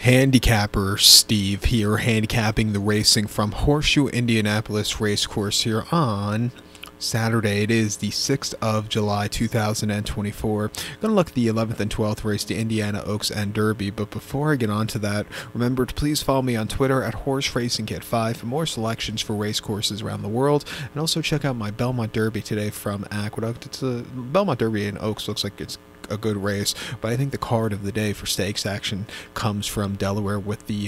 Handicapper Steve here, handicapping the racing from Horseshoe Indianapolis Racecourse here on Saturday. It is the 6th of July 2024. Gonna look at the 11th and 12th race, the Indiana Oaks and Derby. But before I get on to that, remember to please follow me on Twitter at HorseRacingKit5 for more selections for race courses around the world, and also check out my Belmont Derby today from Aqueduct. It's a Belmont Derby in Oaks. Looks like it's a good race, but I think the card of the day for stakes action comes from Delaware with the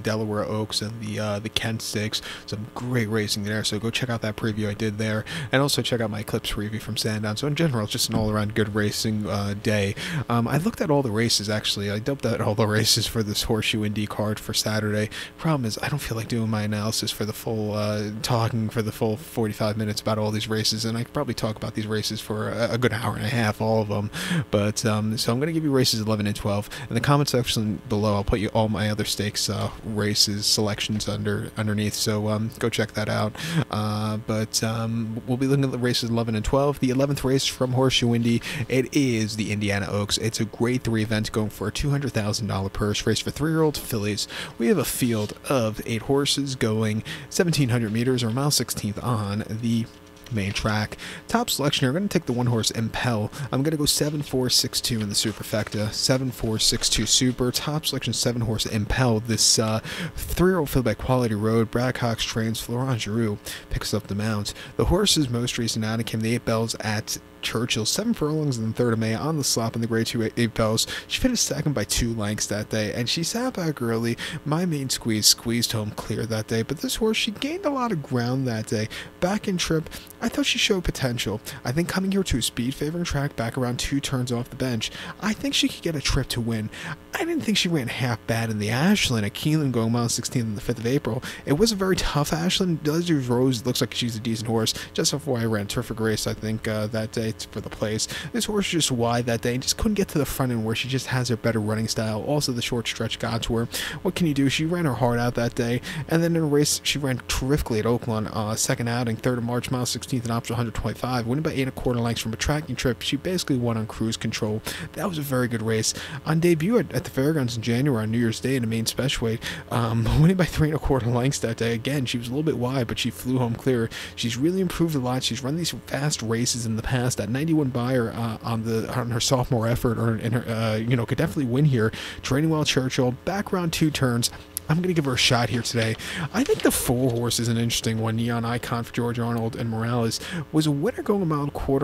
Delaware Oaks and the Kent Stakes. Some great racing there, so go check out that preview I did there, and also check out my Eclipse preview from Sandown. So in general, it's just an all-around good racing day. I looked at all the races, actually. I dumped out all the races for this Horseshoe Indy card for Saturday. Problem is, I don't feel like doing my analysis for the full, talking for the full 45 minutes about all these races, and I could probably talk about these races for a good hour and a half, all of them. But, so I'm going to give you races 11 and 12. In the comment section below, I'll put you all my other stakes races selections underneath, so go check that out. We'll be looking at the races 11 and 12. The 11th race from Horseshoe Indy, it is the Indiana Oaks. It's a grade 3 event going for a $200,000 purse race for 3-year-old fillies. We have a field of 8 horses going 1,700 meters or mile 16th on the main track. Top selection here, I'm going to take the 1-horse Impel. I'm going to go 7-4-6-2 in the superfecta. 7-4-6-2 super. Top selection 7-horse Impel. This 3-year-old field by Quality Road. Brad Cox trains. Florent Giroux picks up the mount. The horse's most recent outing came the 8 bells at Churchill, 7 furlongs in the 3rd of May on the slop in the grade 2 8 bells. She finished second by 2 lengths that day, and she sat back early. My main squeezed home clear that day, but this horse, she gained a lot of ground that day. Back in trip, I thought she showed potential. I think coming here to a speed favoring track back around 2 turns off the bench, I think she could get a trip to win. I didn't think she ran half bad in the Ashland at Keeneland going mile 16 on the 5th of April. It was a very tough Ashland. Desert Rose looks like she's a decent horse. Just before I ran Terrific Race, I think that day for the place. This horse just wide that day and just couldn't get to the front end where she just has her better running style. Also, the short stretch got to her. What can you do? She ran her heart out that day, and then in a race she ran terrifically at Oakland. Second outing, 3rd of March, mile 16th, and option 125, winning by 8 1/4 lengths from a tracking trip. She basically won on cruise control. That was a very good race. On debut at the Fairgrounds in January on New Year's Day in the main special weight, winning by 3 1/4 lengths that day. Again, she was a little bit wide, but she flew home clear. She's really improved a lot. She's run these fast races in the past. That 91 buyer on her sophomore effort, or in her could definitely win here. Training well Churchill, back around 2 turns. I'm going to give her a shot here today. I think the 4 horse is an interesting one. Neon Icon for George Arnold and Morales was a winner going a mile and 1/4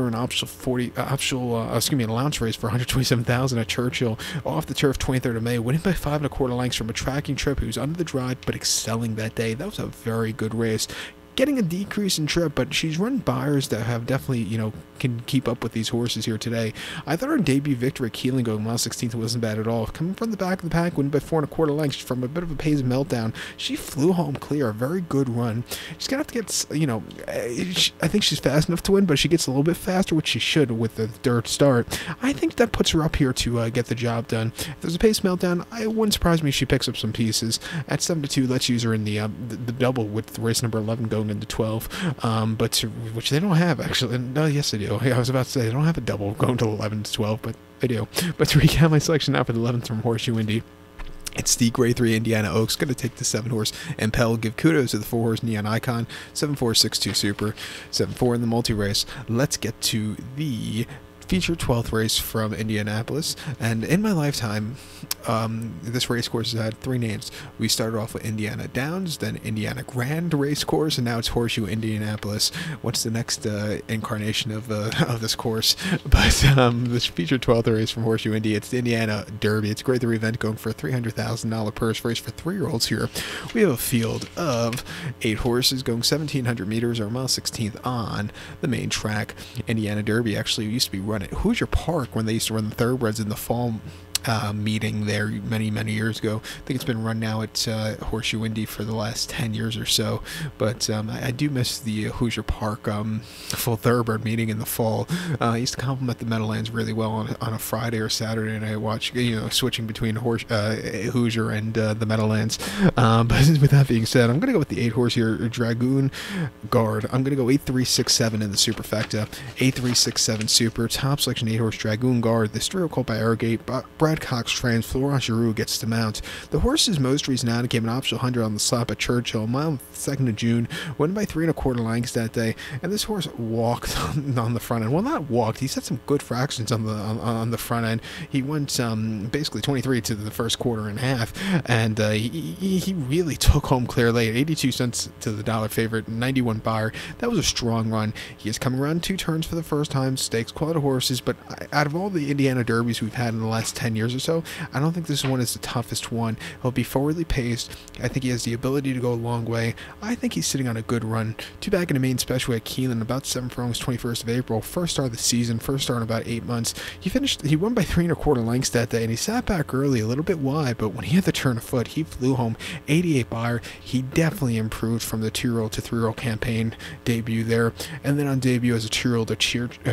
in an allowance race for 127,000 at Churchill off the turf 23rd of May, winning by 5 1/4 lengths from a tracking trip who's under the drive but excelling that day. That was a very good race. Getting a decrease in trip, but she's run buyers that have definitely, can keep up with these horses here today. I thought her debut victory at Keeneland going mile 16th wasn't bad at all. Coming from the back of the pack, winning by 4 1/4 lengths from a bit of a pace meltdown, she flew home clear. A very good run. She's gonna have to get, I think she's fast enough to win, but if she gets a little bit faster, which she should with the dirt start, I think that puts her up here to get the job done. If there's a pace meltdown, it wouldn't surprise me if she picks up some pieces. At 7-2, let's use her in the double with race number 11 going into 12, which they don't have actually. No, yes they do. I was about to say they don't have a double going to 11 to 12, but they do. But to recap my selection now for the 11th from Horseshoe Indy, it's the grade 3 Indiana Oaks. Going to take the 7-horse Impel. Give kudos to the 4-horse Neon Icon. 7-4-6-2 super. 7-4 in the multi-race. Let's get to the featured 12th race from Indianapolis. And in my lifetime, this race course has had 3 names. We started off with Indiana Downs, then Indiana Grand Race Course, and now it's Horseshoe Indianapolis. What's the next incarnation of this course? But this featured 12th race from Horseshoe Indy, it's the Indiana Derby. It's a grade 3 event going for a $300,000 purse race for 3-year-olds here. We have a field of 8 horses going 1,700 meters or mile 16th on the main track. Indiana Derby actually used to be run at Hoosier Park when they used to run the thoroughbreds in the fall meeting there many years ago. I think it's been run now at Horseshoe Indy for the last 10 years or so, but I do miss the Hoosier Park full thoroughbred meeting in the fall. I used to compliment the Meadowlands really well on a Friday or Saturday, and I watch, switching between Hoosier and the Meadowlands. But with that being said, I'm going to go with the 8 horse here, Dragoon Guard. I'm going to go 8-3-6-7 in the superfecta. 8-3-6-7 super. Top selection 8 horse Dragoon Guard. This 3-year-old called by Arrogate. Brad Cox trains, Florent Giroux gets to mount. The horse is most recent out came an optional 100 on the slop at Churchill, mile 2nd of June, won by 3 1/4 lengths that day, and this horse walked on the front end. Well, not walked, he set some good fractions on the front end. He went basically 23 to the first quarter and a half, and he really took home clear late, 82 cents to the dollar favorite, 91 buyer. That was a strong run. He is coming around 2 turns for the first time, stakes quality horses, but out of all the Indiana Derbies we've had in the last 10 years or so, I don't think this one is the toughest one. He'll be forwardly paced. I think he has the ability to go a long way. I think he's sitting on a good run. 2 back in the main special at Keeneland, about 7 furlongs, 21st of April, first start of the season, first start in about 8 months. He won by 3 1/4 lengths that day, and he sat back early, a little bit wide, but when he had the turn of foot, he flew home. 88 buyer. He definitely improved from the 2-year-old to 3-year-old campaign debut there, and then on debut as a 2-year-old at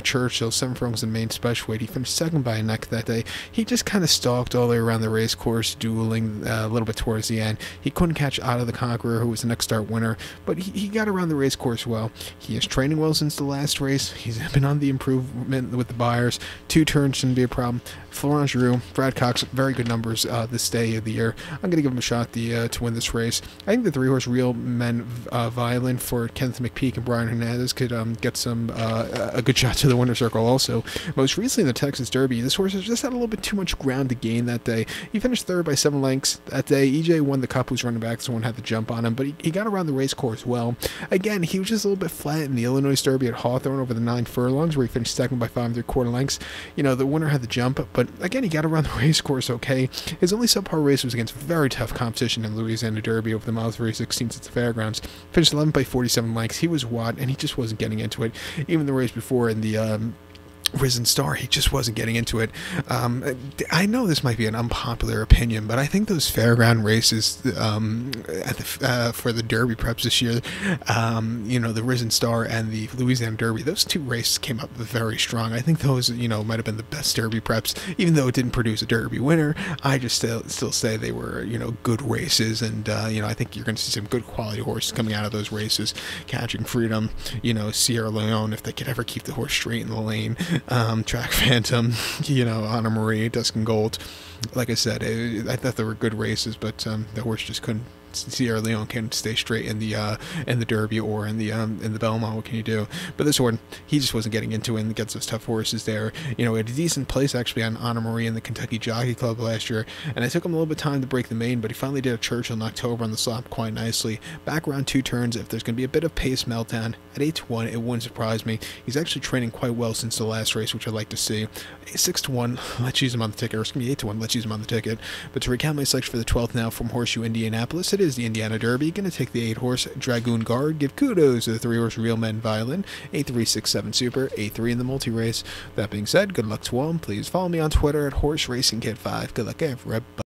Churchill, 7 furlongs in main special weight. He finished second by a neck that day. He just kind of stalked all the way around the race course, dueling a little bit towards the end. He couldn't catch Otto the Conqueror, who was the next start winner, but he got around the race course well. He is training well since the last race. He's been on the improvement with the buyers. 2 turns shouldn't be a problem. Florent Giroux, Brad Cox, very good numbers this day of the year. I'm going to give him a shot to win this race. I think the 3-horse Real Men Violin for Kenneth McPeak and Brian Hernandez could get some a good shot to the winner's circle also. Most recently in the Texas Derby, this horse has just had a little bit too much ground to gain that day. He finished 3rd by 7 lengths that day. EJ won the Cup, who's running back, so one had to jump on him, but he got around the race course well. Again, he was just a little bit flat in the Illinois Derby at Hawthorne over the 9 furlongs, where he finished 2nd by 5 3/4 lengths. You know, the winner had the jump, but again, he got around the race course okay. His only subpar race was against very tough competition in Louisiana Derby over the mile 3/16 at the fairgrounds. Finished 11 by 47 lengths. He was wide, and he just wasn't getting into it. Even the race before in the Risen Star, he just wasn't getting into it. I know this might be an unpopular opinion, but I think those fairground races for the Derby preps this year, you know, the Risen Star and the Louisiana Derby, those 2 races came up very strong. I think those, you know, might have been the best Derby preps, even though it didn't produce a Derby winner. I just still say they were, you know, good races, and you know, I think you're going to see some good quality horses coming out of those races. Catching Freedom, you know, Sierra Leone, if they could ever keep the horse straight in the lane. Track Phantom, you know, Anna Marie, Dusk and Gold. Like I said, I thought they were good races, but the horse just couldn't. Sierra Leone can't stay straight in the Derby or in the Belmont. What can you do? But this one, he just wasn't getting into it and gets those tough horses there. You know, he had a decent place actually on Anna Marie in the Kentucky Jockey Club last year, and it took him a little bit of time to break the main, but he finally did a Churchill in October on the slop quite nicely. Back around 2 turns, if there's going to be a bit of pace meltdown at 8-1, it wouldn't surprise me. He's actually training quite well since the last race, which I'd like to see. 6-1, let's use him on the ticket, or it's going to be 8-1, let's use him on the ticket. But to recount my selection for the 12th now from Horseshoe Indianapolis, it is the Indiana Derby. Going to take the 8-horse Dragoon Guard. Give kudos to the 3-horse Real Men Violin. 8367 Super. 83 in the multi-race. That being said, good luck to all. Please follow me on Twitter at Horse Racing Kid 5. Good luck, everybody.